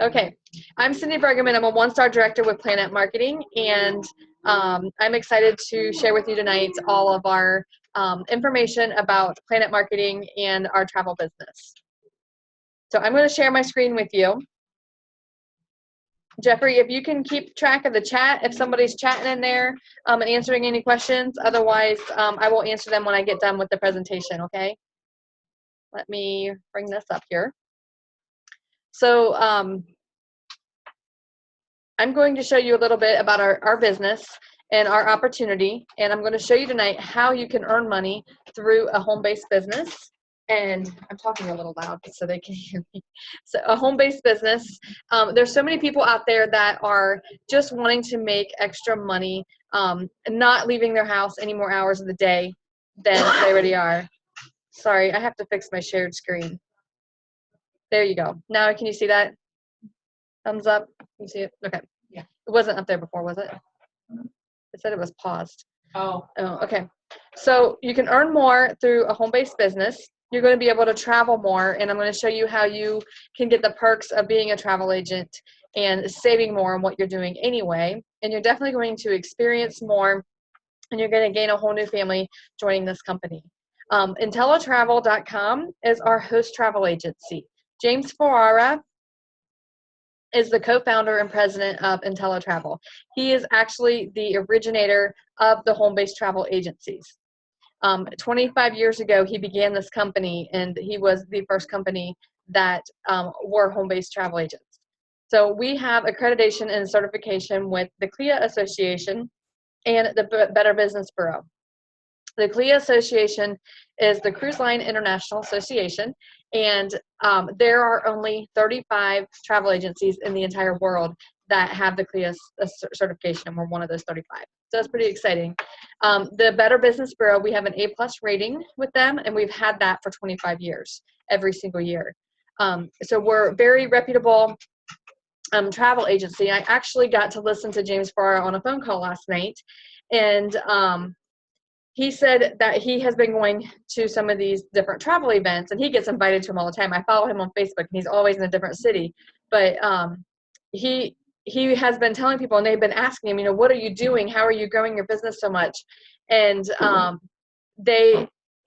Okay, I'm Cindy Bergerman. I'm a one-star director with Planet Marketing, and I'm excited to share with you tonight all of our information about Planet Marketing and our travel business. So I'm going to share my screen with you. Jeffrey, if you can keep track of the chat, if somebody's chatting in there and answering any questions, otherwise I will answer them when I get done with the presentation, okay? Let me bring this up here. So I'm going to show you a little bit about our business and our opportunity, and I'm going to show you tonight how you can earn money through a home-based business. And I'm talking a little loud so they can hear me. So a home-based business, there's so many people out there that are just wanting to make extra money, not leaving their house any more hours of the day than they already are. Sorry, I have to fix my shared screen. There you go. Now can you see that? Thumbs up. Can you see it? Okay. Yeah. It wasn't up there before, was it? It said it was paused. Oh, okay. So you can earn more through a home-based business. You're going to be able to travel more, and I'm going to show you how you can get the perks of being a travel agent and saving more on what you're doing anyway. And you're definitely going to experience more, and you're going to gain a whole new family joining this company. IntelliTravel.com is our host travel agency. James FERRARA is the co-founder and president of IntelliTravel. He is actually the originator of the home-based travel agencies. 25 years ago, he began this company, and he was the first company that were home-based travel agents. So we have accreditation and certification with the CLIA Association and the Better Business Bureau. The CLIA Association is the Cruise Line International Association, and there are only 35 travel agencies in the entire world that have the CLIA certification, and we're one of those 35. So it's pretty exciting. The Better Business Bureau, we have an A+ rating with them, and we've had that for 25 years, every single year. So we're very reputable travel agency. I actually got to listen to James FERRARA on a phone call last night, and he said that he has been going to some of these different travel events, and he gets invited to them all the time. I follow him on Facebook, and he's always in a different city. But he has been telling people, and they've been asking him, you know, what are you doing? How are you growing your business so much? And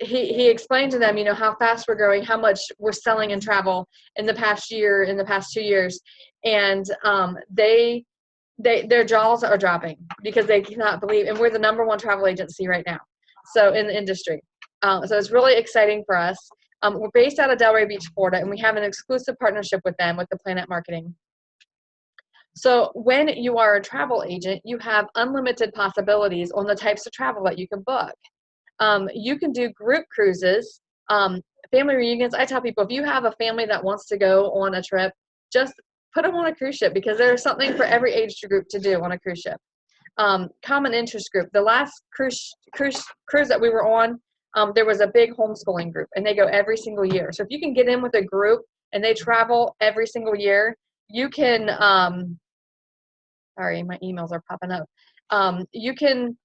he explained to them, you know, how fast we're growing, how much we're selling in travel in the past year, in the past 2 years, and their jaws are dropping because they cannot believe, and we're the #1 travel agency right now. So in the industry. So it's really exciting for us. We're based out of Delray Beach, Florida, and we have an exclusive partnership with them, with the Planet Marketing. So when you are a travel agent, you have unlimited possibilities on the types of travel that you can book. You can do group cruises, family reunions. I tell people, if you have a family that wants to go on a trip, just put them on a cruise ship, because there's something for every age group to do on a cruise ship. Common interest group. The last cruise that we were on, there was a big homeschooling group, and they go every single year. So if you can get in with a group and they travel every single year, you can, sorry, my emails are popping up. You can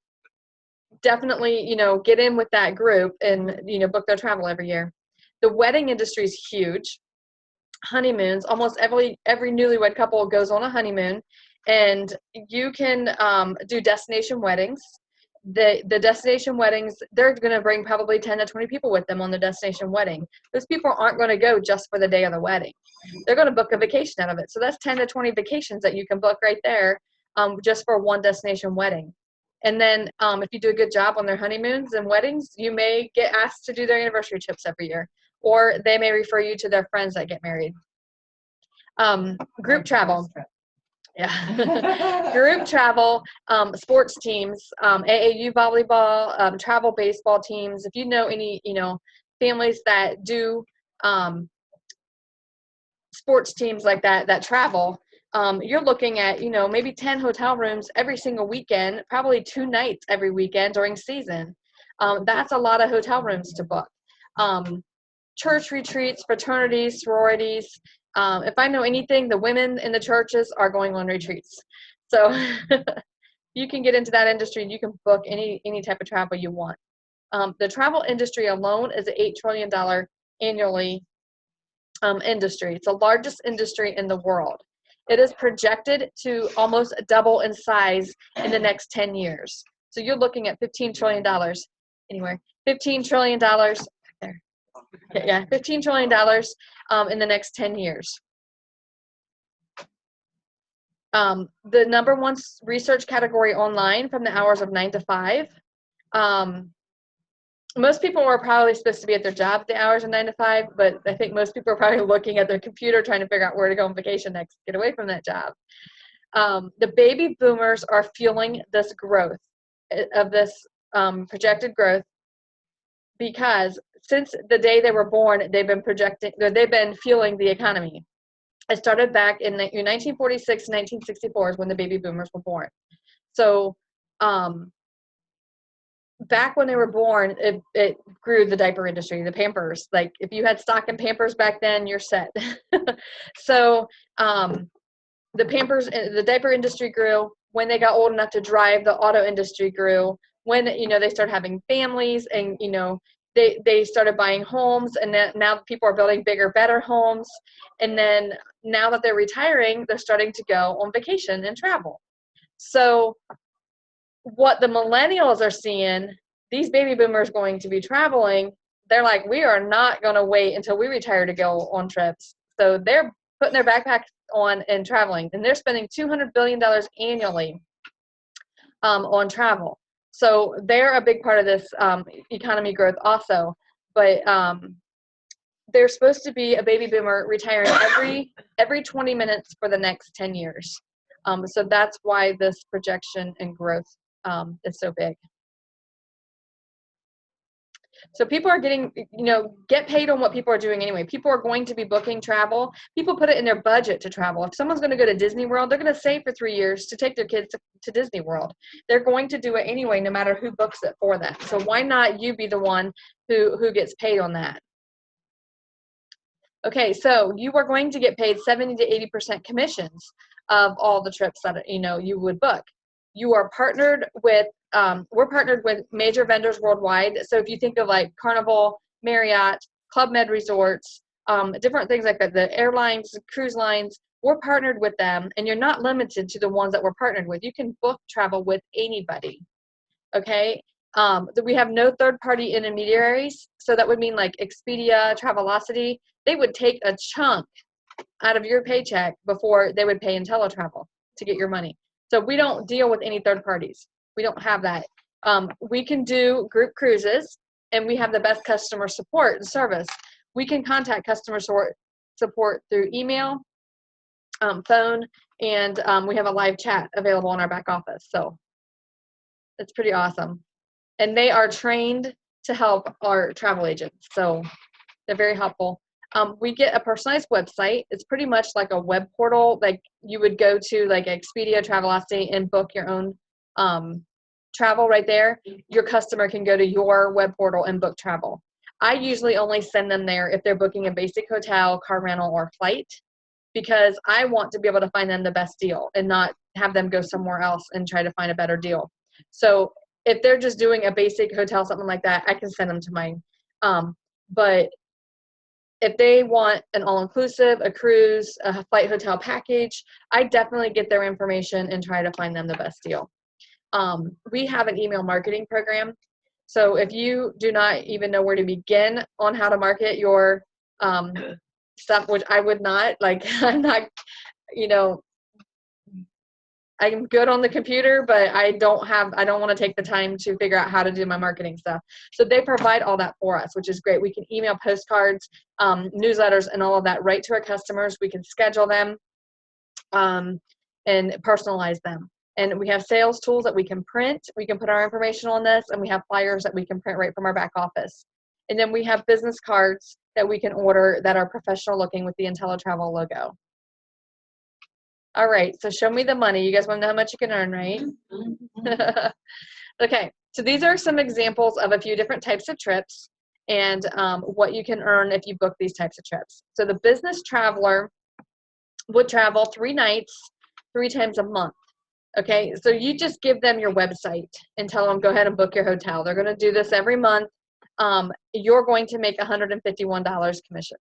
definitely, you know, get in with that group and, you know, book their travel every year. The wedding industry is huge. Honeymoons, almost every newlywed couple goes on a honeymoon. And you can do destination weddings. The destination weddings, they're going to bring probably 10 to 20 people with them on the destination wedding. Those people aren't going to go just for the day of the wedding. They're going to book a vacation out of it. So that's 10 to 20 vacations that you can book right there, just for one destination wedding. And then if you do a good job on their honeymoons and weddings, you may get asked to do their anniversary trips every year, or they may refer you to their friends that get married. Group travel. Yeah. Group travel, sports teams, AAU volleyball, travel baseball teams. If you know any, you know, families that do sports teams like that travel, you're looking at, you know, maybe 10 hotel rooms every single weekend, probably 2 nights every weekend during season. That's a lot of hotel rooms to book. Church retreats, fraternities, sororities. If I know anything, the women in the churches are going on retreats. So you can get into that industry, and you can book any type of travel you want. The travel industry alone is an $8 trillion annually industry. It's the largest industry in the world. It is projected to almost double in size in the next 10 years. So you're looking at $15 trillion anywhere. $15 trillion there. Yeah, $15 trillion in the next 10 years. The number one research category online from the hours of 9 to 5. Most people are probably supposed to be at their job at the hours of 9 to 5, but I think most people are probably looking at their computer trying to figure out where to go on vacation next, get away from that job. The baby boomers are fueling this growth of this projected growth, because since the day they were born, they've been fueling the economy. It started back in 1946, 1964 is when the baby boomers were born. So back when they were born, it grew the diaper industry, the Pampers. Like if you had stock in Pampers back then, you're set. So the Pampers, the diaper industry grew. When they got old enough to drive, the auto industry grew. When, they started having families, and, they started buying homes, and now people are building bigger, better homes. And then now that they're retiring, they're starting to go on vacation and travel. So what the millennials are seeing, these baby boomers going to be traveling, they're like, we are not going to wait until we retire to go on trips. So they're putting their backpacks on and traveling, and they're spending $200 billion annually on travel. So they're a big part of this economy growth also. But there's supposed to be a baby boomer retiring every 20 minutes for the next 10 years. So that's why this projection and growth is so big. So people are getting, get paid on what people are doing anyway. People are going to be booking travel. People put it in their budget to travel. If someone's going to go to Disney World, they're going to save for 3 years to take their kids to Disney World. They're going to do it anyway, no matter who books it for them. So why not you be the one who gets paid on that? Okay, so you are going to get paid 70 to 80% commissions of all the trips that, you would book. You are partnered with, we're partnered with major vendors worldwide. So if you think of like Carnival, Marriott, Club Med Resorts, different things like that, the airlines, cruise lines, we're partnered with them, and you're not limited to the ones that we're partnered with. You can book travel with anybody, okay? We have no third-party intermediaries, so that would mean like Expedia, Travelocity. They would take a chunk out of your paycheck before they would pay IntelliTravel to get your money. So we don't deal with any third parties. We don't have that. We can do group cruises, and we have the best customer support and service. We can contact customer support through email, phone, and we have a live chat available in our back office. So it's pretty awesome. And they are trained to help our travel agents. So they're very helpful. We get a personalized website. It's pretty much like a web portal, like you would go to like Expedia, Travelocity, and book your own travel right there. Your customer can go to your web portal and book travel. I usually only send them there if they're booking a basic hotel, car rental, or flight, because I want to be able to find them the best deal and not have them go somewhere else and try to find a better deal. So if they're just doing a basic hotel, something like that, I can send them to mine. But if they want an all-inclusive, a cruise, a flight hotel package, I definitely get their information and try to find them the best deal. We have an email marketing program. So if you do not even know where to begin on how to market your stuff, which I would not, like I'm not, I'm good on the computer, but I don't want to take the time to figure out how to do my marketing stuff. So they provide all that for us, which is great. We can email postcards, newsletters, and all of that right to our customers. We can schedule them and personalize them. And we have sales tools that we can print. We can put our information on this, and we have flyers that we can print right from our back office. And then we have business cards that we can order that are professional looking with the IntelliTravel logo. All right, so show me the money. You guys want to know how much you can earn, right? Okay, so these are some examples of a few different types of trips and what you can earn if you book these types of trips. So the business traveler would travel 3 nights, 3 times a month. Okay, so you just give them your website and tell them, go ahead and book your hotel. They're going to do this every month. You're going to make $151 commission.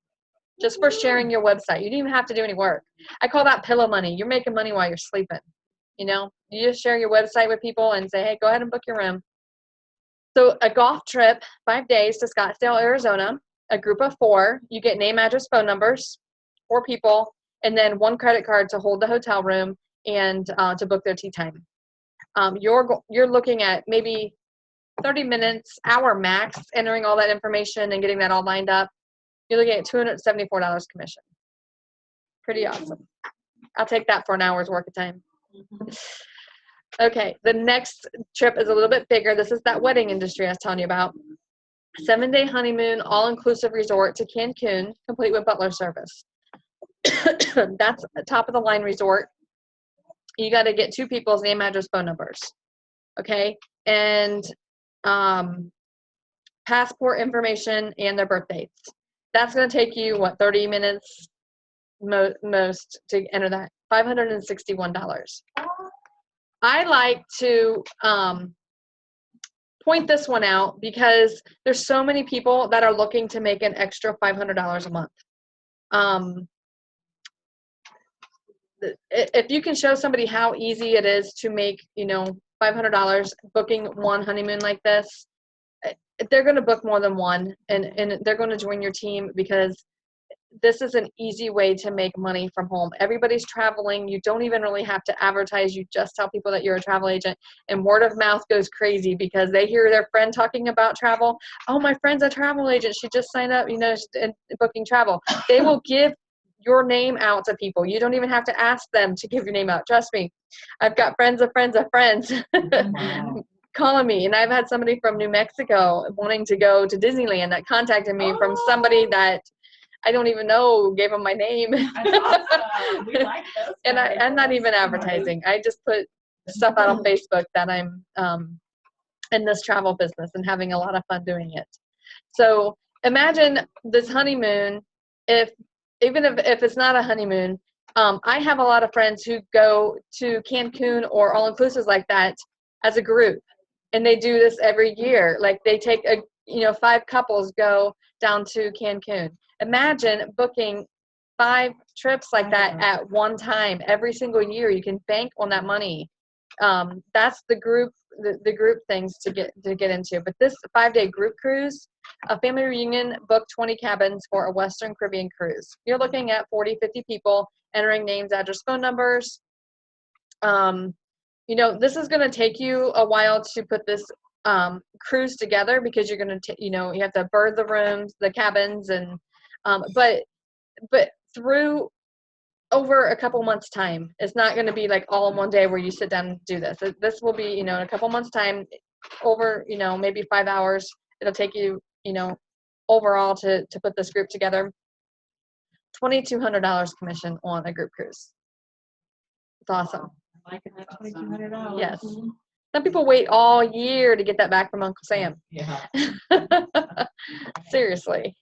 just for sharing your website. You didn't even have to do any work. I call that pillow money. You're making money while you're sleeping. You know, you just share your website with people and say, hey, go ahead and book your room. So a golf trip, 5 days to Scottsdale, Arizona, a group of 4. You get name, address, phone numbers, 4 people, and then 1 credit card to hold the hotel room and to book their tea time. You're looking at maybe 30 minutes, hour max, entering all that information and getting that all lined up. You're looking at $274 commission. Pretty awesome. I'll take that for an hour's work of time. Okay, the next trip is a little bit bigger. This is that wedding industry I was telling you about. 7-day honeymoon, all-inclusive resort to Cancun, complete with butler service. That's a top-of-the-line resort. You got to get 2 people's name, address, phone numbers. Okay, and passport information and their birth dates. That's going to take you, what, 30 minutes most to enter that. $561. I like to point this one out because there's so many people that are looking to make an extra $500 a month. If you can show somebody how easy it is to make, you know, $500 booking one honeymoon like this, they're going to book more than one, and they're going to join your team because this is an easy way to make money from home. Everybody's traveling. You don't even really have to advertise. You just tell people that you're a travel agent, and word of mouth goes crazy because they hear their friend talking about travel. Oh, my friend's a travel agent. She just signed up, you know, booking travel. They will give your name out to people. You don't even have to ask them to give your name out. Trust me. I've got friends of friends of friends calling me, and I've had somebody from New Mexico wanting to go to Disneyland that contacted me from somebody that I don't even know gave them my name. That's awesome. We like those. And I'm not even advertising. I just put stuff out on Facebook that I'm in this travel business and having a lot of fun doing it. So imagine this honeymoon. Even if it's not a honeymoon, I have a lot of friends who go to Cancun or all-inclusives like that as a group, and they do this every year. Like they take 5 couples go down to Cancun. Imagine booking 5 trips like that at one time every single year. You can bank on that money. That's the group things to get into. But this 5-day group cruise, a family reunion, book 20 cabins for a Western Caribbean cruise. You're looking at 40, 50 people entering names, address, phone numbers. This is going to take you a while to put this cruise together because you're going to, you have to bird the rooms, the cabins, and but through over a couple months' time. It's not going to be like all in one day where you sit down and do this. This will be, in a couple months' time, over, maybe 5 hours. It'll take you, overall to put this group together. $2,200 commission on a group cruise. It's awesome. I like that $2,200. Yes. Some people wait all year to get that back from Uncle Sam. Yeah. Seriously.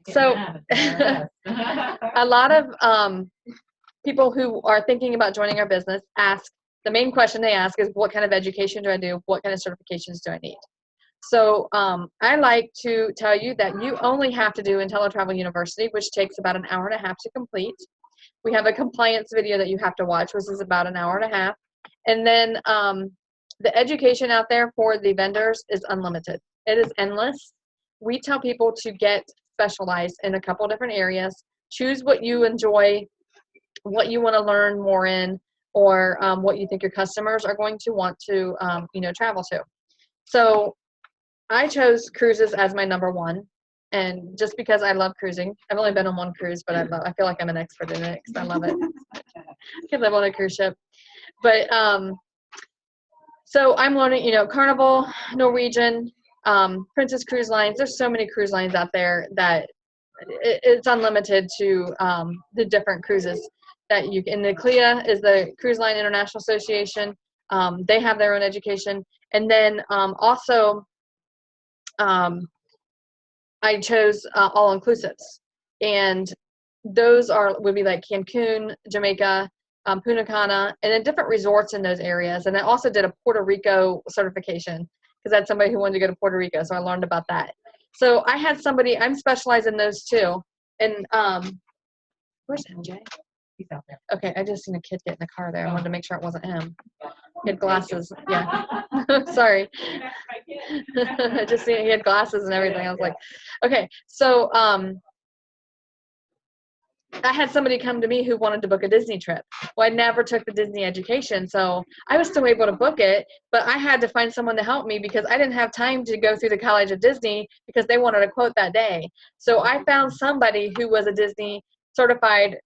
So a lot of people who are thinking about joining our business the main question they ask is, what kind of education do I do? What kind of certifications do I need? So I like to tell you that you only have to do IntelliTravel University, which takes about an hour and a half to complete. We have a compliance video that you have to watch, which is about an hour and a half. And then the education out there for the vendors is unlimited. It is endless. We tell people to get specialized in a couple different areas. Choose what you enjoy, what you want to learn more in, or what you think your customers are going to want to, travel to. So I chose cruises as my number one. And just because I love cruising, I've only been on one cruise, but I feel like I'm an expert in it because I love it. Because I'm on a cruise ship. But so I'm learning, Carnival, Norwegian, Princess Cruise Lines. There's so many cruise lines out there that it's unlimited to the different cruises that you can. And the CLIA is the Cruise Line International Association. They have their own education. And then also I chose all-inclusives. And those would be like Cancun, Jamaica, Punta Cana, and then different resorts in those areas. And I also did a Puerto Rico certification because I had somebody who wanted to go to Puerto Rico, so I learned about that. So I had somebody, I'm specialized in those too. And where's MJ? He's out there. Okay, I just seen a kid get in the car there. I wanted to make sure it wasn't him. He had glasses. Yeah. Sorry. I just seen he had glasses and everything. I was like, okay. So I had somebody come to me who wanted to book a Disney trip. Well, I never took the Disney education, so I was still able to book it, but I had to find someone to help me because I didn't have time to go through the College of Disney because they wanted a quote that day. So I found somebody who was a Disney certified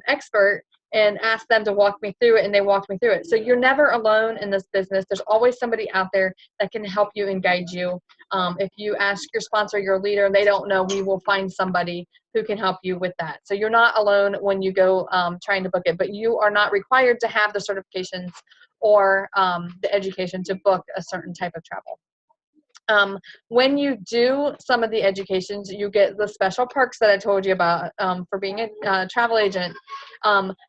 expert and asked them to walk me through it, and they walked me through it. So you're never alone in this business. There's always somebody out there that can help you and guide you. If you ask your sponsor, your leader, and they don't know, we will find somebody who can help you with that. So you're not alone when you go trying to book it, but you are not required to have the certifications or the education to book a certain type of travel. When you do some of the educations, you get the special perks that I told you about for being a travel agent.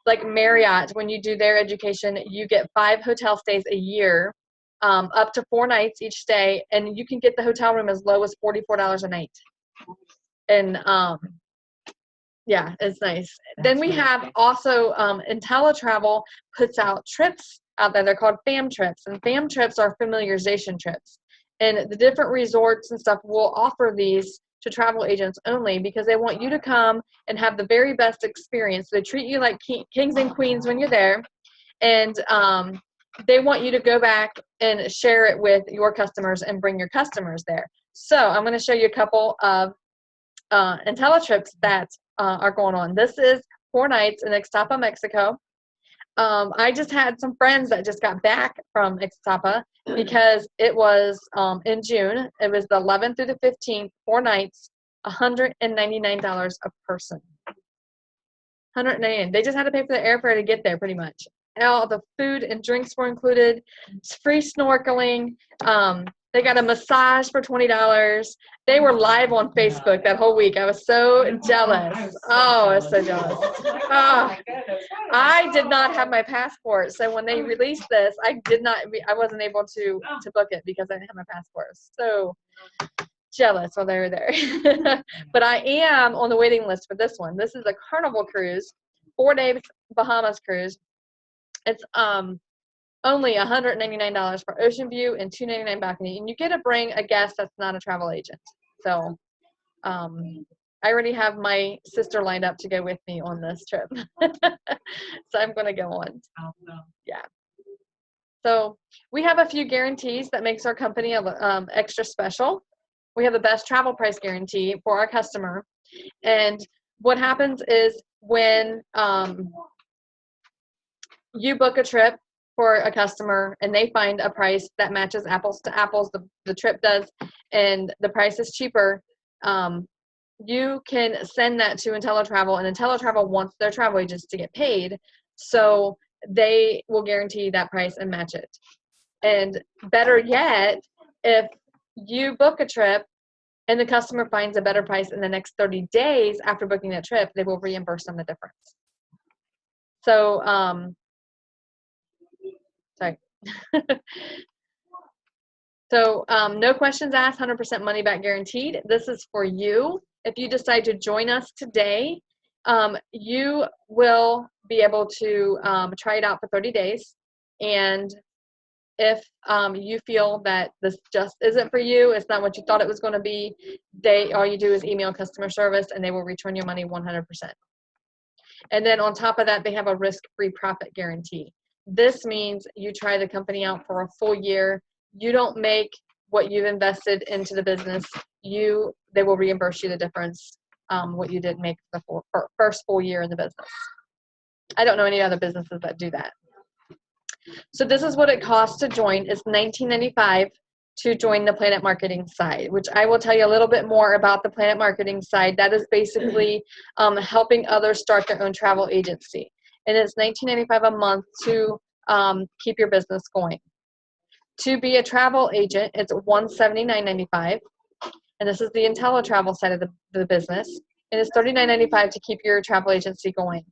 Like Marriott, when you do their education, you get 5 hotel stays a year, up to 4 nights each stay, and you can get the hotel room as low as $44 a night. And yeah, it's nice. Then we have also IntelliTravel puts out trips out there. They're called FAM trips, and FAM trips are familiarization trips. And the different resorts and stuff will offer these to travel agents only because they want you to come and have the very best experience. They treat you like kings and queens when you're there, and they want you to go back and share it with your customers and bring your customers there. So I'm going to show you a couple of IntelliTrips that are going on. This is 4 nights in Ixtapa, Mexico. I just had some friends that just got back from Ixtapa because it was in June. It was the 11th through the 15th, 4 nights, $199 a person. $199. They just had to pay for the airfare to get there, pretty much. All the food and drinks were included. It's free snorkeling. They got a massage for $20. They were live on Facebook that whole week. I was so jealous. Oh, I was so jealous. Oh, I did not have my passport, so when they released this, I wasn't able to book it because I didn't have my passport. So jealous while they were there. But I am on the waiting list for this one. This is a Carnival cruise, 4-day Bahamas cruise. It's only $199 for ocean view and $299 balcony, and you get to bring a guest that's not a travel agent. So I already have my sister lined up to go with me on this trip. So I'm going to go on. Yeah. So we have a few guarantees that makes our company extra special. We have the best travel price guarantee for our customer. And what happens is when you book a trip for a customer and they find a price that matches apples to apples, the trip does, and the price is cheaper, you can send that to IntelliTravel, and IntelliTravel wants their travel agents to get paid, so they will guarantee that price and match it. And better yet, if you book a trip and the customer finds a better price in the next 30 days after booking that trip, they will reimburse them the difference. So, sorry. So no questions asked, 100% money back guaranteed. This is for you. If you decide to join us today, you will be able to try it out for 30 days. And if you feel that this just isn't for you, it's not what you thought it was going to be, all you do is email customer service and they will return your money 100%. And then on top of that, they have a risk-free profit guarantee. This means you try the company out for a full year. You don't make what you've invested into the business. They will reimburse you the difference, what you did make the first full year in the business. I don't know any other businesses that do that. So this is what it costs to join. It's $19.95 to join the Planet Marketing side, which I will tell you a little bit more about the Planet Marketing side. That is basically helping others start their own travel agency. And it's $19.95 a month to keep your business going. To be a travel agent, it's $179.95. And this is the IntelliTravel side of the business. And it's $39.95 to keep your travel agency going.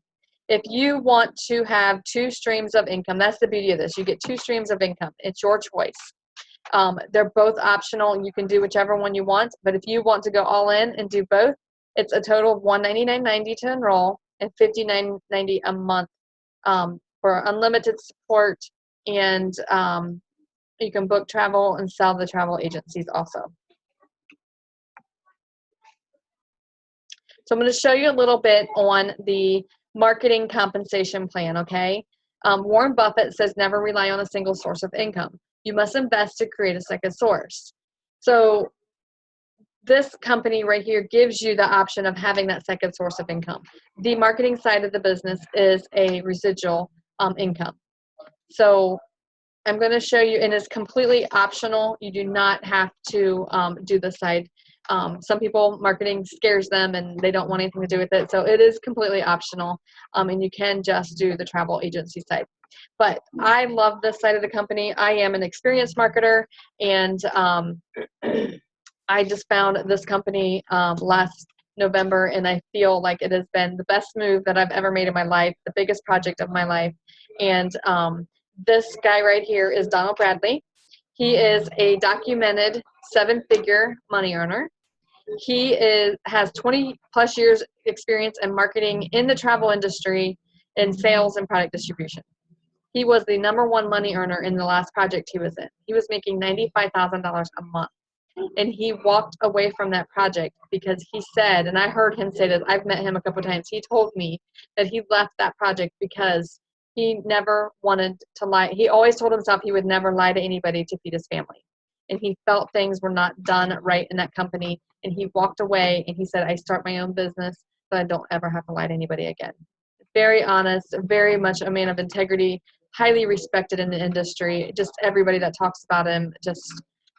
If you want to have 2 streams of income, that's the beauty of this. You get 2 streams of income. It's your choice. They're both optional. You can do whichever one you want, but if you want to go all in and do both, it's a total of $199.90 to enroll and $59.90 a month for unlimited support, and you can book travel and sell the travel agencies also. So I'm going to show you a little bit on the marketing compensation plan, okay? Warren Buffett says never rely on a single source of income. You must invest to create a second source. So this company right here gives you the option of having that second source of income. The marketing side of the business is a residual income. So I'm going to show you, and it's completely optional. You do not have to do this side. Some people, marketing scares them and they don't want anything to do with it. So it is completely optional, and you can just do the travel agency side. But I love this side of the company. I am an experienced marketer, and I just found this company last November, and I feel like it has been the best move that I've ever made in my life, the biggest project of my life. And this guy right here is Donald Bradley. He is a documented 7-figure money earner. He has 20 plus years experience in marketing in the travel industry in sales and product distribution. He was the #1 money earner in the last project he was in. He was making $95,000 a month. And he walked away from that project because he said, and I heard him say this, I've met him a couple times, he told me that he left that project because he never wanted to lie. He always told himself he would never lie to anybody to feed his family. And he felt things were not done right in that company. And he walked away and he said, I start my own business so I don't ever have to lie to anybody again. Very honest, very much a man of integrity, highly respected in the industry. Just everybody that talks about him just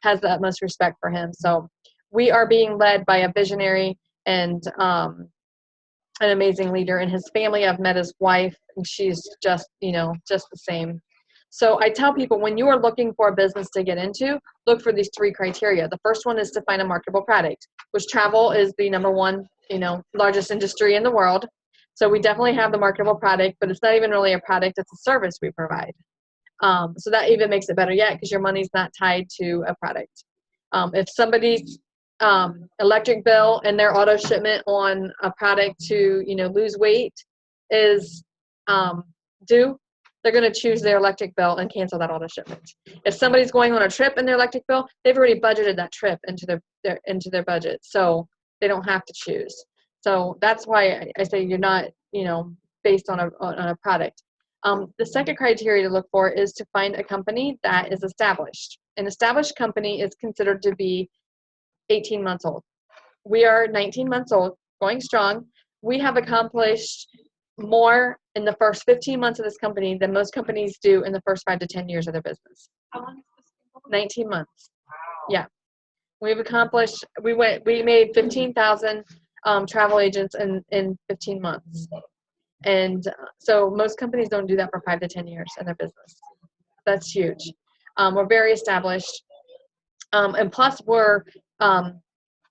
has the utmost respect for him. So we are being led by a visionary and an amazing leader. And his family, I've met his wife, and she's just, just the same. So I tell people, when you are looking for a business to get into, look for these 3 criteria. The first one is to find a marketable product, which travel is the #1, largest industry in the world. So we definitely have the marketable product, but it's not even really a product, it's a service we provide. So that even makes it better yet, because your money's not tied to a product. If somebody's electric bill and their auto shipment on a product to lose weight is due, they're going to choose their electric bill and cancel that auto shipment. If somebody's going on a trip and their electric bill, they've already budgeted that trip into their budget, so they don't have to choose. So that's why I say you're not based on a product. The second criteria to look for is to find a company that is established. An established company is considered to be 18 months old. We are 19 months old, going strong. We have accomplished more in the first 15 months of this company than most companies do in the first 5 to 10 years of their business. How long is this been going? 19 months. Wow. Yeah. We've accomplished, we made 15,000 travel agents in 15 months. And so most companies don't do that for 5 to 10 years in their business. That's huge. We're very established. And plus we're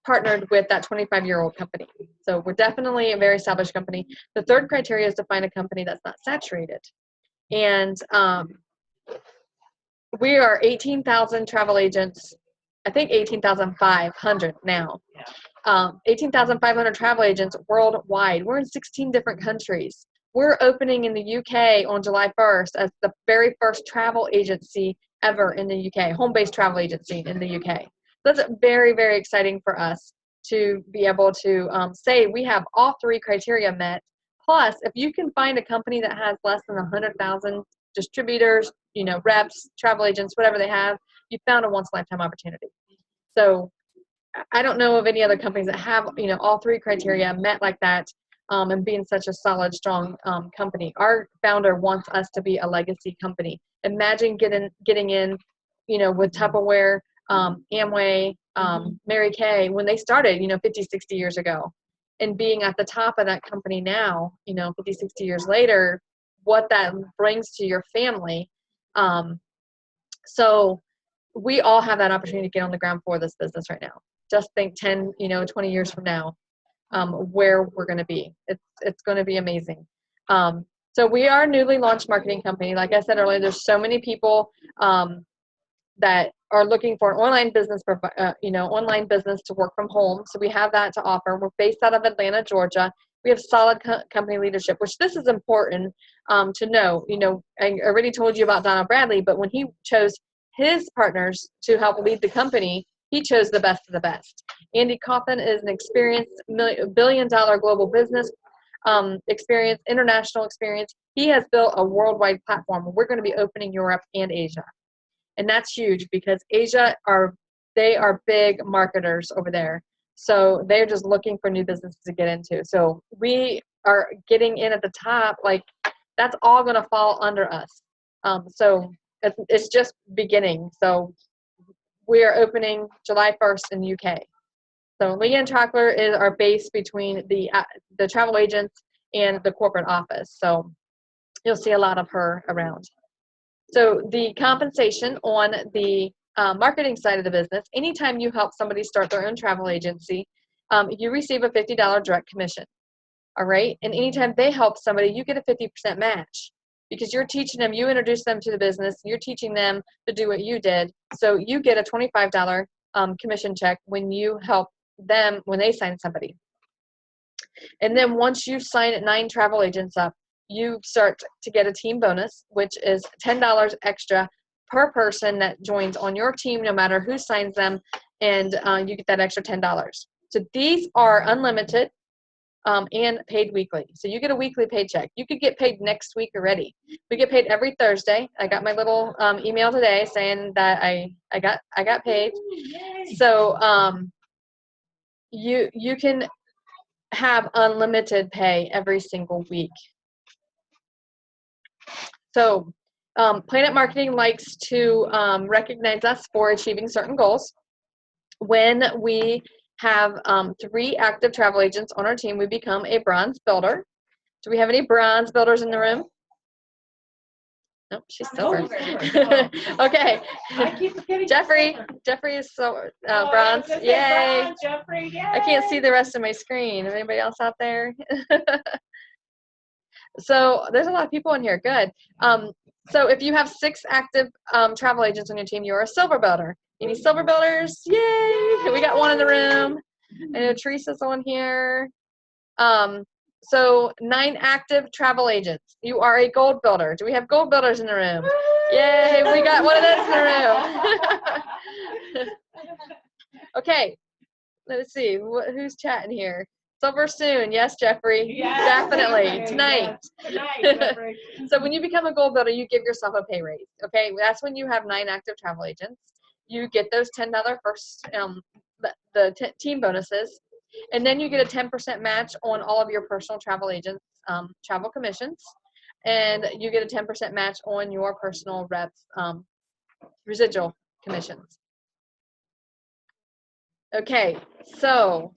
partnered with that 25-year-old company. So we're definitely a very established company. The third criteria is to find a company that's not saturated. And we are 18,000 travel agents, I think 18,500 now. 18,500 travel agents worldwide. We're in 16 different countries. We're opening in the UK on July 1st as the very first travel agency ever in the UK, home-based travel agency in the UK. That's very, very exciting for us to be able to say we have all 3 criteria met. Plus, if you can find a company that has less than 100,000 distributors, reps, travel agents, whatever they have, you found a once-in-a-lifetime opportunity. So I don't know of any other companies that have, all 3 criteria met like that, and being such a solid, strong company. Our founder wants us to be a legacy company. Imagine getting in, with Tupperware, Amway, Mary Kay, when they started, 50, 60 years ago, and being at the top of that company now, 50, 60 years later, what that brings to your family. So we all have that opportunity to get on the ground for this business right now. Just think 10, 20 years from now, where we're going to be. It's going to be amazing. So we are a newly launched marketing company. Like I said earlier, there's so many people that are looking for an online business, online business to work from home. So we have that to offer. We're based out of Atlanta, Georgia. We have solid company leadership, which this is important to know. I already told you about Donald Bradley, but when he chose his partners to help lead the company, he chose the best of the best. Andy Coffin is an experienced billion-dollar global business experience, international experience. He has built a worldwide platform. We're going to be opening Europe and Asia. And that's huge because Asia they are big marketers over there. So they're just looking for new businesses to get into. So we are getting in at the top, like that's all going to fall under us. So it's just beginning. So we are opening July 1st in the UK. So Leanne Trackler is our base between the travel agents and the corporate office. So you'll see a lot of her around. So the compensation on the marketing side of the business, anytime you help somebody start their own travel agency, you receive a $50 direct commission. All right. And anytime they help somebody, you get a 50% match because you're teaching them, you introduce them to the business, you're teaching them to do what you did. So you get a $25 commission check when you help them, when they sign somebody. And then once you sign 9 travel agents up, you start to get a team bonus, which is $10 extra per person that joins on your team, no matter who signs them, and you get that extra $10. So these are unlimited and paid weekly. So you get a weekly paycheck. You could get paid next week already. We get paid every Thursday. I got my little email today saying that I got paid. So you can have unlimited pay every single week. So Planet Marketing likes to recognize us for achieving certain goals. When we have 3 active travel agents on our team, we become a bronze builder. Do we have any bronze builders in the room? Nope, she's silver. Okay. I keep forgetting. Jeffrey is so bronze. Yay. Bronze, Jeffrey, yay. I can't see the rest of my screen. Is anybody else out there? So there's a lot of people in here. Good. So if you have 6 active travel agents on your team, you're a silver builder. Any silver builders? Yay! We got one in the room. I know Teresa's on here. So 9 active travel agents. You are a gold builder. Do we have gold builders in the room? Yay! We got one of those in the room. Okay. Let's see. Who's chatting here? Silver soon. Yes, Jeffrey. Yes. Definitely. Tonight. Tonight, Jeffrey. So when you become a gold builder, you give yourself a pay raise. Okay, that's when you have 9 active travel agents. You get those $10 first team bonuses, and then you get a 10% match on all of your personal travel agents' travel commissions, and you get a 10% match on your personal reps' residual commissions. Okay, so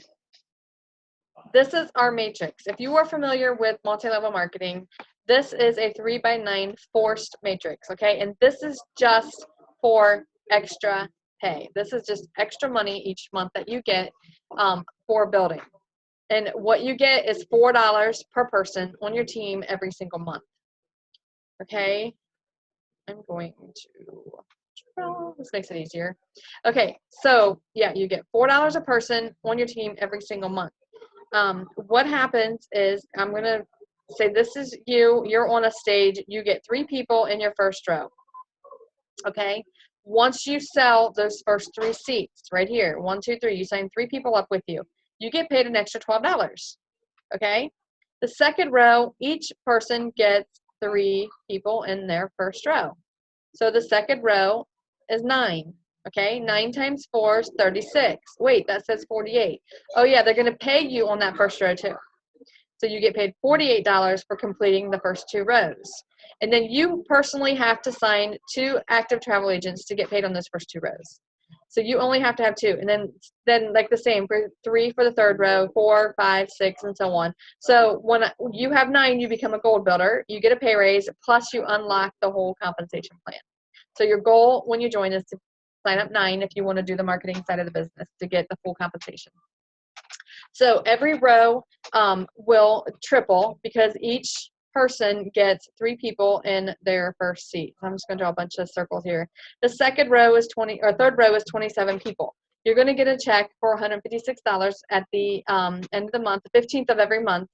this is our matrix. If you are familiar with multi-level marketing, this is a 3x9 forced matrix, okay? And this is just for extra pay. This is just extra money each month that you get for building. And what you get is $4 per person on your team every single month, okay? I'm going to, this makes it easier. Okay, so yeah, you get $4 a person on your team every single month. What happens is, I'm going to say this is you're on a stage, you get 3 people in your first row, okay? Once you sell those first 3 seats right here, 1, 2, 3, you sign 3 people up with you, you get paid an extra $12, okay? The second row, each person gets 3 people in their first row. So the second row is 9. Okay, 9 times 4 is 36. Wait, that says 48. Oh yeah, they're going to pay you on that first row too. So you get paid $48 for completing the first 2 rows. And then you personally have to sign 2 active travel agents to get paid on those first 2 rows. So you only have to have 2. And then like the same for 3 for the third row, 4, 5, 6, and so on. So when you have 9, you become a gold builder. You get a pay raise, plus you unlock the whole compensation plan. So your goal when you join is to sign up 9 if you want to do the marketing side of the business to get the full compensation. So every row will triple because each person gets 3 people in their first seat. So I'm just going to draw a bunch of circles here. The second row is 20, or third row is 27 people. You're going to get a check for $156 at the end of the month, the 15th of every month.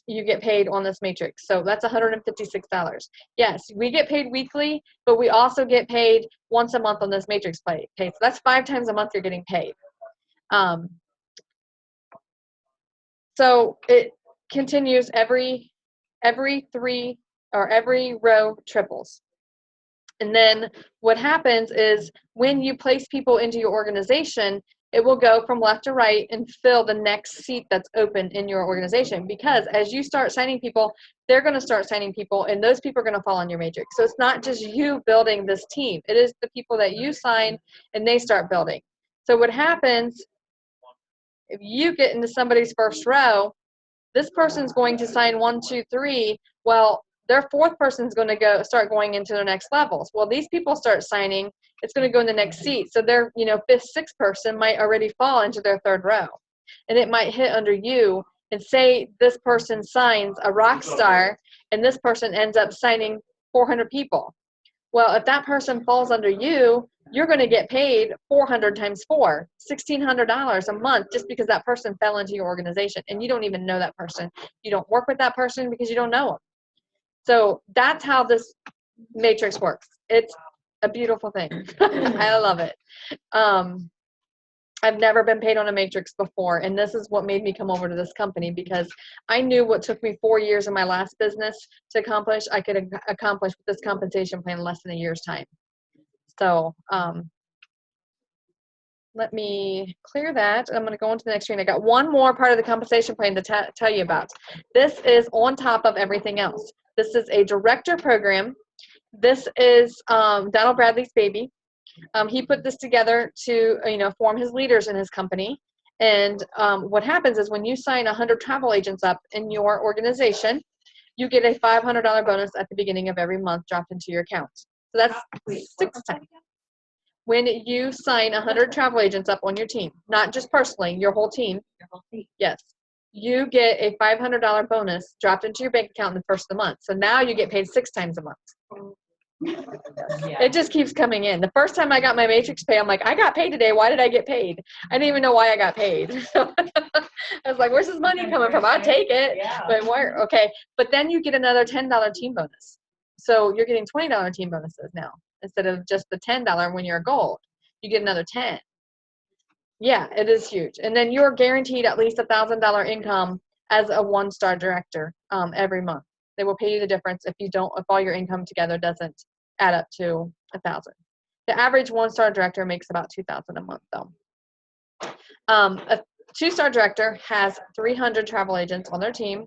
You get paid on this matrix. So that's $156. Yes, we get paid weekly, but we also get paid once a month on this matrix pay. So that's 5 times a month you're getting paid. So it continues every 3 or every row triples. And then what happens is when you place people into your organization, it will go from left to right and fill the next seat that's open in your organization. Because as you start signing people, they're going to start signing people, and those people are going to fall on your matrix. So it's not just you building this team. It is the people that you sign, and they start building. So what happens, if you get into somebody's first row, this person's going to sign 1, 2, 3. Well, their fourth person's going to start going into their next levels. Well, these people start signing, it's going to go in the next seat. So their, fifth, sixth person might already fall into their third row, and it might hit under you. And say this person signs a rock star, and this person ends up signing 400 people. Well, if that person falls under you, you're going to get paid 400 times 4, $1,600 a month, just because that person fell into your organization, and you don't even know that person. You don't work with that person because you don't know them. So that's how this matrix works. It's a beautiful thing. I love it. I've never been paid on a matrix before, and this is what made me come over to this company, because I knew what took me 4 years in my last business to accomplish, I could accomplish with this compensation plan in less than a year's time. So let me clear that. I'm going to go into the next screen. I got one more part of the compensation plan to tell you about. This is on top of everything else. This is a director program. This is Donald Bradley's baby. He put this together to, form his leaders in his company. And what happens is when you sign 100 travel agents up in your organization, you get a $500 bonus at the beginning of every month dropped into your account. So that's 6 times. When you sign 100 travel agents up on your team, not just personally, your whole team. Yes. You get a $500 bonus dropped into your bank account in the first of the month. So now you get paid 6 times a month. It just keeps coming in. The first time I got my matrix pay, I'm like, I got paid today. Why did I get paid? I didn't even know why I got paid. I was like, where's this money coming from? I'll take it. But where? Okay. But then you get another $10 team bonus. So you're getting $20 team bonuses now instead of just the $10 when you're a gold. You get another 10. Yeah, it is huge. And then you're guaranteed at least $1,000 income as a 1-star director every month. They will pay you the difference if all your income together doesn't add up to 1,000. The average 1-star director makes about 2,000 a month, though. A 2-star director has 300 travel agents on their team,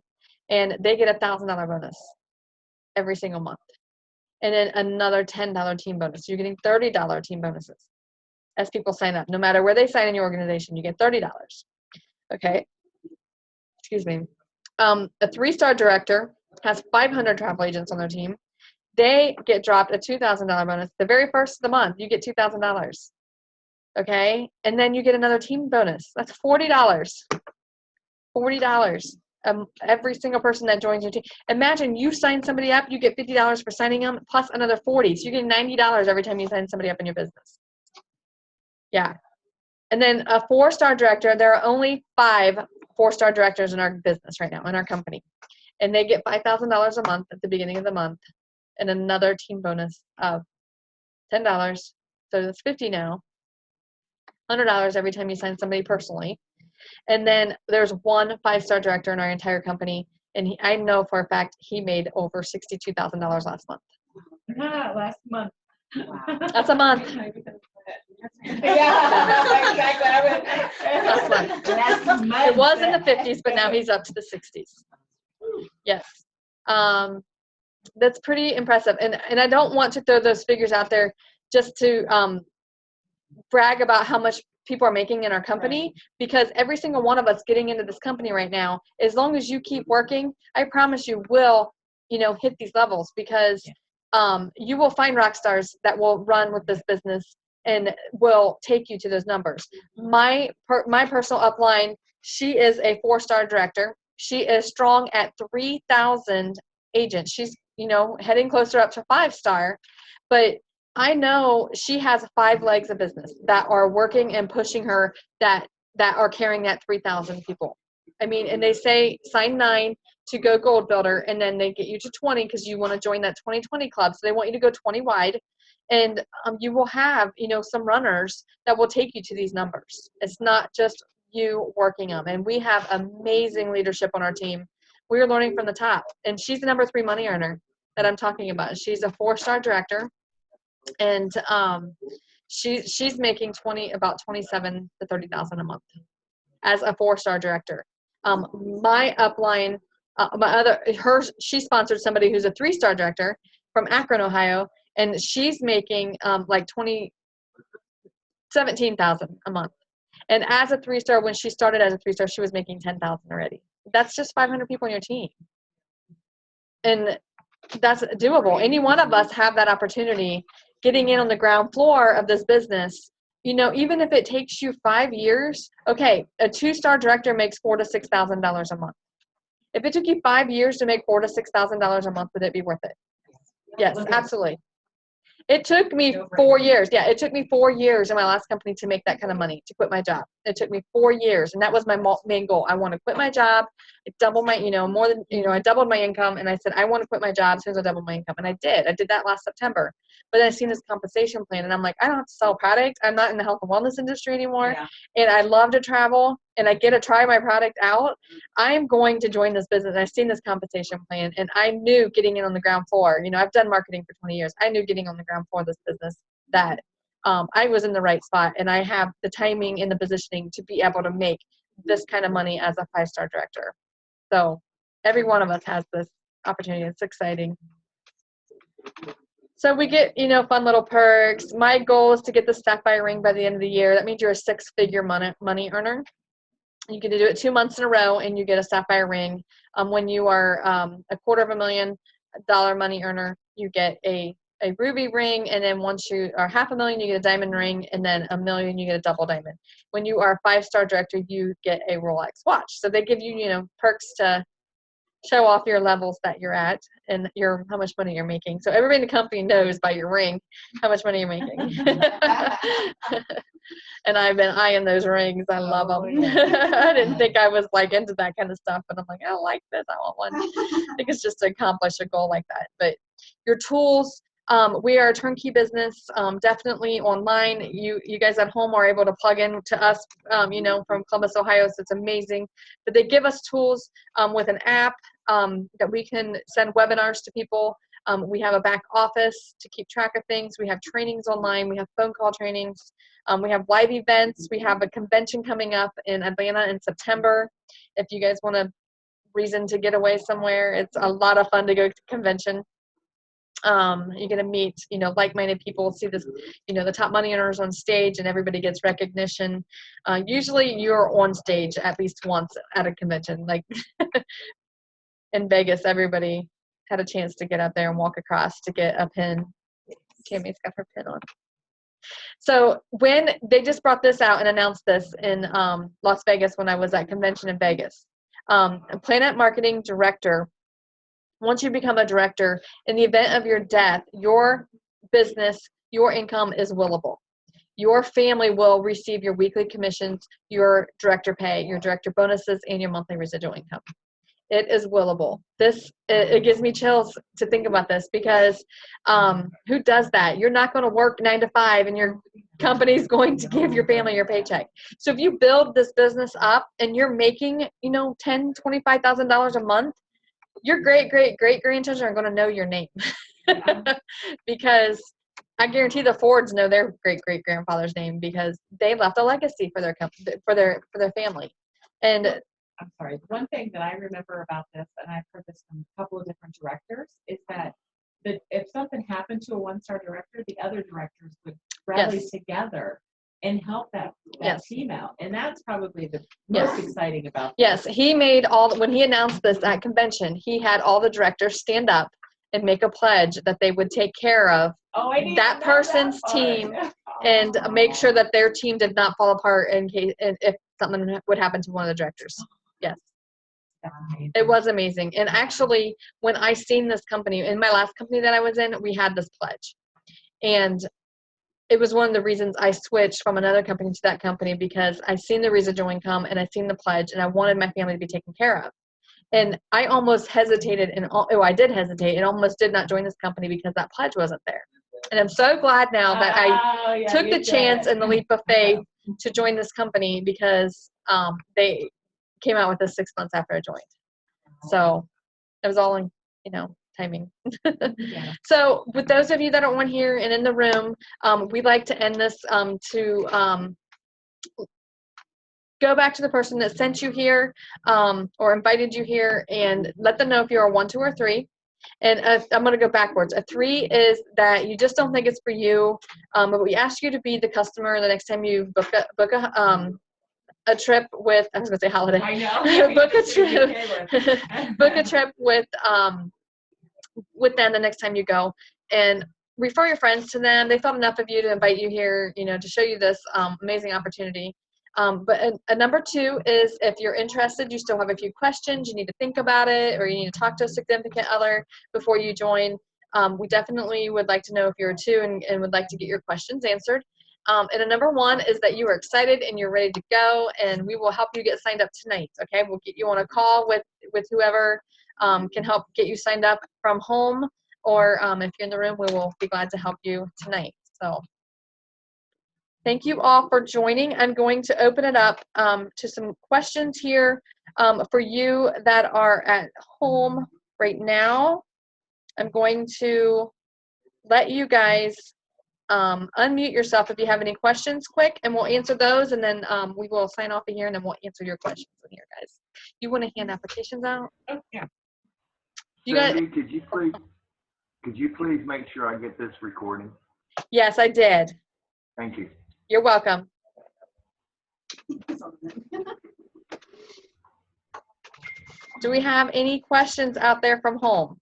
and they get a $1,000 bonus every single month, and then another $10 team bonus. So you're getting $30 team bonuses as people sign up. No matter where they sign in your organization, you get $30. Okay. Excuse me. A 3-star director has 500 travel agents on their team. They get dropped a $2,000 bonus. The very first of the month, you get $2,000. Okay? And then you get another team bonus. That's $40. $40. Every single person that joins your team. Imagine you sign somebody up, you get $50 for signing them, plus another $40. So you get $90 every time you sign somebody up in your business. Yeah. And then a 4-star director, there are only 5 4-star directors in our business right now, in our company. And they get $5,000 a month at the beginning of the month, and another team bonus of $10. So that's $50 now. $100 every time you sign somebody personally. And then there's one 5-star director in our entire company, and I know for a fact he made over $62,000 last month. Last month. Wow. That's a month. Yeah, exactly. Last month. It was in the 50s, but now he's up to the 60s. Yes. That's pretty impressive. And I don't want to throw those figures out there just to brag about how much people are making in our company, because every single one of us getting into this company right now, as long as you keep working, I promise you will, hit these levels, because you will find rock stars that will run with this business and will take you to those numbers. My personal upline, she is a 4-star director. She is strong at 3,000 agents. She's, heading closer up to 5-star, but I know she has 5 legs of business that are working and pushing her that are carrying that 3,000 people. I mean, and they say sign 9 to go gold builder, and then they get you to 20 because you want to join that 2020 club. So they want you to go 20 wide, and you will have, some runners that will take you to these numbers. It's not just you working them. And we have amazing leadership on our team. We're learning from the top, and she's the number 3 money earner that I'm talking about. She's a 4-star director, and she's making about 27 to 30,000 a month as a 4-star director. My upline, she sponsored somebody who's a 3-star director from Akron, Ohio, and she's making like 17,000 a month. And as a 3-star, when she started as a 3-star, she was making 10,000 already. That's just 500 people on your team. And that's doable. Any one of us have that opportunity, getting in on the ground floor of this business. Even if it takes you 5 years, okay, a 2-star director makes $4,000 to $6,000 a month. If it took you 5 years to make $4,000 to $6,000 a month, would it be worth it? Yes, absolutely. It took me 4 years. Yeah, it took me 4 years in my last company to make that kind of money, to quit my job. It took me 4 years, and that was my main goal. I want to quit my job, double my, more than, I doubled my income, and I said, I want to quit my job as soon as I double my income, and I did. I did that last September. But then I seen this compensation plan, and I'm like, I don't have to sell products. I'm not in the health and wellness industry anymore, and I love to travel, and I get to try my product out. I'm going to join this business. And I've seen this compensation plan, and I knew getting in on the ground floor. I've done marketing for 20 years. I knew getting on the ground floor of this business that I was in the right spot, and I have the timing and the positioning to be able to make this kind of money as a 5-star director. So every one of us has this opportunity. It's exciting. So we get, fun little perks. My goal is to get the sapphire ring by the end of the year. That means you're a 6-figure money earner. You get to do it 2 months in a row, and you get a sapphire ring. When you are a $250,000 money earner, you get a ruby ring, and then once you are $500,000, you get a diamond ring, and then $1 million, you get a double diamond. When you are a 5-star director, you get a Rolex watch. So they give you, perks to show off your levels that you're at and how much money you're making. So everybody in the company knows by your ring how much money you're making. And I've been eyeing those rings. I love them. I didn't think I was into that kind of stuff, but I'm like, I like this. I want one. I think it's just to accomplish a goal like that. But your tools, we are a turnkey business, definitely online. You guys at home are able to plug in to us, from Columbus, Ohio, so it's amazing. But they give us tools with an app that we can send webinars to people. We have a back office to keep track of things. We have trainings online. We have phone call trainings. We have live events. We have a convention coming up in Atlanta in September. If you guys want a reason to get away somewhere, it's a lot of fun to go to the convention. You're going to meet, like-minded people, see this, the top money earners on stage, and everybody gets recognition. Usually you're on stage at least once at a convention. Like in Vegas, everybody had a chance to get up there and walk across to get a pin. Tammy's got her pin on. So when they just brought this out and announced this in Las Vegas when I was at convention in Vegas, Planet Marketing Director, once you become a director, in the event of your death, your business, your income is willable. Your family will receive your weekly commissions, your director pay, your director bonuses, and your monthly residual income. It is willable. It gives me chills to think about this, because who does that? You're not going to work 9 to 5, and your company's going to give your family your paycheck. So if you build this business up and you're making, $10,000, $25,000 a month, your great-great-great-grandchildren are going to know your name. Because I guarantee the Fords know their great-great-grandfather's name, because they left a legacy for their family. And I'm sorry. One thing that I remember about this, and I've heard this from a couple of different directors, is that if something happened to a 1-star director, the other directors would rally together and help that team out. And that's probably the most exciting about this. Yes, he made when he announced this at convention, he had all the directors stand up and make a pledge that they would take care of that person's team and make sure that their team did not fall apart in case if something would happen to one of the directors. Yes. guide. It was amazing. And actually, when I seen this company, in my last company that I was in, we had this pledge. And it was one of the reasons I switched from another company to that company, because I seen the residual income and I seen the pledge, and I wanted my family to be taken care of. And I almost hesitated, I did hesitate and almost did not join this company because that pledge wasn't there. And I'm so glad now that I took the chance and the leap of faith to join this company, because they came out with this 6 months after I joined. So it was all in, timing. Yeah. So with those of you that are on here and in the room, we'd like to end this to go back to the person that sent you here or invited you here and let them know if you're a 1, 2, or 3. And I'm going to go backwards. A 3 is that you just don't think it's for you, but we ask you to be the customer the next time you book a trip with, I was going to say holiday. I know. book a trip. Book a trip with them the next time you go, and refer your friends to them. They thought enough of you to invite you here, to show you this amazing opportunity. But a number 2 is if you're interested, you still have a few questions, you need to think about it, or you need to talk to a significant other before you join. We definitely would like to know if you're a 2 and would like to get your questions answered. And a number 1 is that you are excited and you're ready to go, and we will help you get signed up tonight. Okay, we'll get you on a call with whoever can help get you signed up from home, or if you're in the room, we will be glad to help you tonight. So thank you all for joining. I'm going to open it up to some questions here for you that are at home right now. I'm going to let you guys unmute yourself if you have any questions quick, and we'll answer those, and then we will sign off of here, and then we'll answer your questions in here, guys. You want to hand applications out? Oh, yeah. Cindy, could you please make sure I get this recording? Yes, I did. Thank you. You're welcome. Do we have any questions out there from home?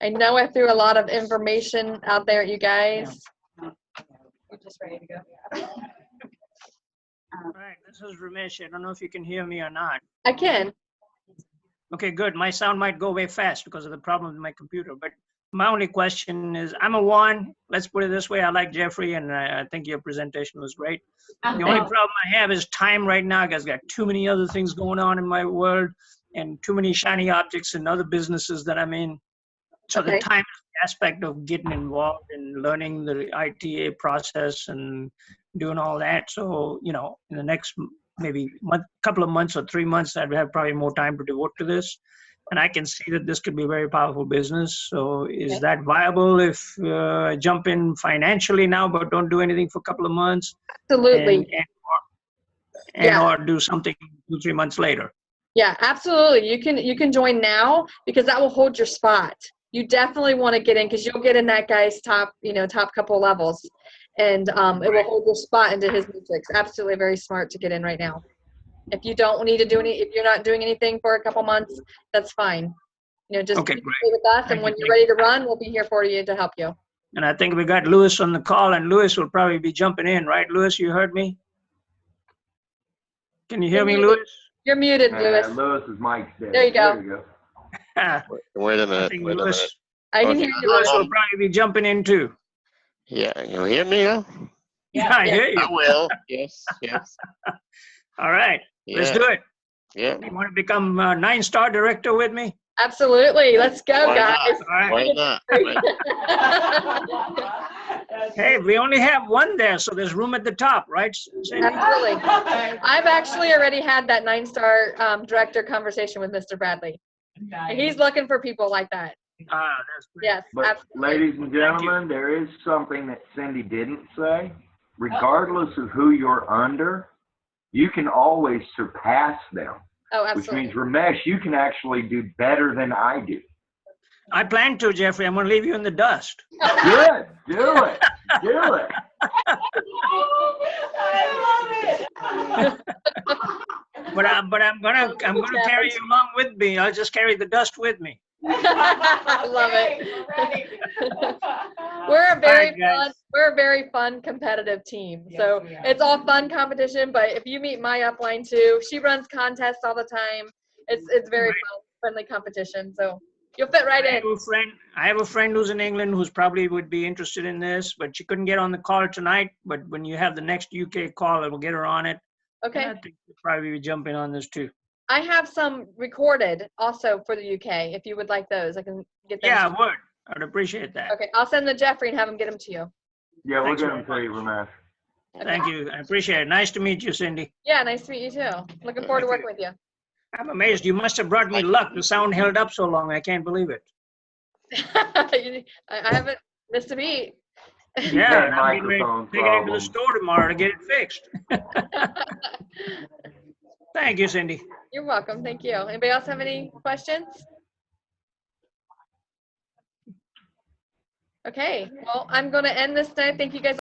I know I threw a lot of information out there at you guys. You're just ready to go. All right, this is Ramesh. I don't know if you can hear me or not. I can. Okay, good. My sound might go way fast because of the problem with my computer. But my only question is, I'm a 1. Let's put it this way. I like Jeffrey, and I think your presentation was great. The only problem I have is time right now. I've got too many other things going on in my world and too many shiny objects in other businesses that I'm in. So Okay. the time aspect of getting involved in learning the ITA process and doing all that. So, in the next maybe couple of months or 3 months, I'd have probably more time to devote to this. And I can see that this could be a very powerful business. So is that viable if I jump in financially now, but don't do anything for a couple of months? Absolutely. Or do something 2, 3 months later? Yeah, absolutely. You can join now, because that will hold your spot. You definitely want to get in, because you'll get in that guy's top couple levels, and it will hold your spot into his matrix. Absolutely, very smart to get in right now. If you don't need to do if you're not doing anything for a couple months, that's fine. Just Okay, be great. with us, and when you're ready to run, we'll be here for you to help you. And I think we got Lewis on the call, and Lewis will probably be jumping in, right? Lewis, you heard me? Can you hear me, Lewis? You're muted, Lewis. Lewis's mic's dead. There you go. There you go. Wait a minute. Wait a minute. I can Okay. hear you, Lewis Lewis. will probably be jumping in too. Yeah, you hear me now? Yeah, I hear you. I will. Yes, yes. All right, let's Yeah, do it. yeah. You want to become a 9-star director with me? Absolutely. Let's go, Why guys. not? All right. Why not? Hey, we only have 1 there, so there's room at the top, right, Cindy? Absolutely. I've actually already had that 9-star director conversation with Mr. Bradley. Nice. He's looking for people like that. That's great. Yes, But absolutely. ladies and gentlemen, there is something that Cindy didn't say. Regardless of who you're under, you can always surpass them. Oh, Which absolutely. means, Ramesh, you can actually do better than I do. I plan to, Jeffrey. I'm going to leave you in the dust. Good. Do it. Do it. I love it. But I'm gonna carry you along with me. I'll just carry the dust with me. I love it. Okay, we're ready. We're a very fun competitive team. Yes, So we are. it's all fun competition, but if you meet my upline too, she runs contests all the time. It's very fun, friendly competition. So you'll fit right in. I have a friend who's in England who's probably would be interested in this, but she couldn't get on the call tonight. But when you have the next UK call, it'll get her on it. Okay. And I think she'll probably be jumping on this too. I have some recorded also for the UK. If you would like those, I can get them. Yeah, I to you. would. I'd appreciate that. Okay, I'll send them to Jeffrey and have him get them to you. Yeah, we'll Thanks get very them to you, Ramesh. Okay. Thank you. I appreciate it. Nice to meet you, Cindy. Yeah, nice to meet you too. Looking forward to working with you. I'm amazed. You must have brought me luck. The sound held up so long. I can't believe it. I haven't missed a beat. Yeah, and I'm getting ready to Microphone take it into the problems. store tomorrow to get it fixed. Thank you, Cindy. You're welcome. Thank you. Anybody else have any questions? Okay, well, I'm going to end this tonight. Thank you guys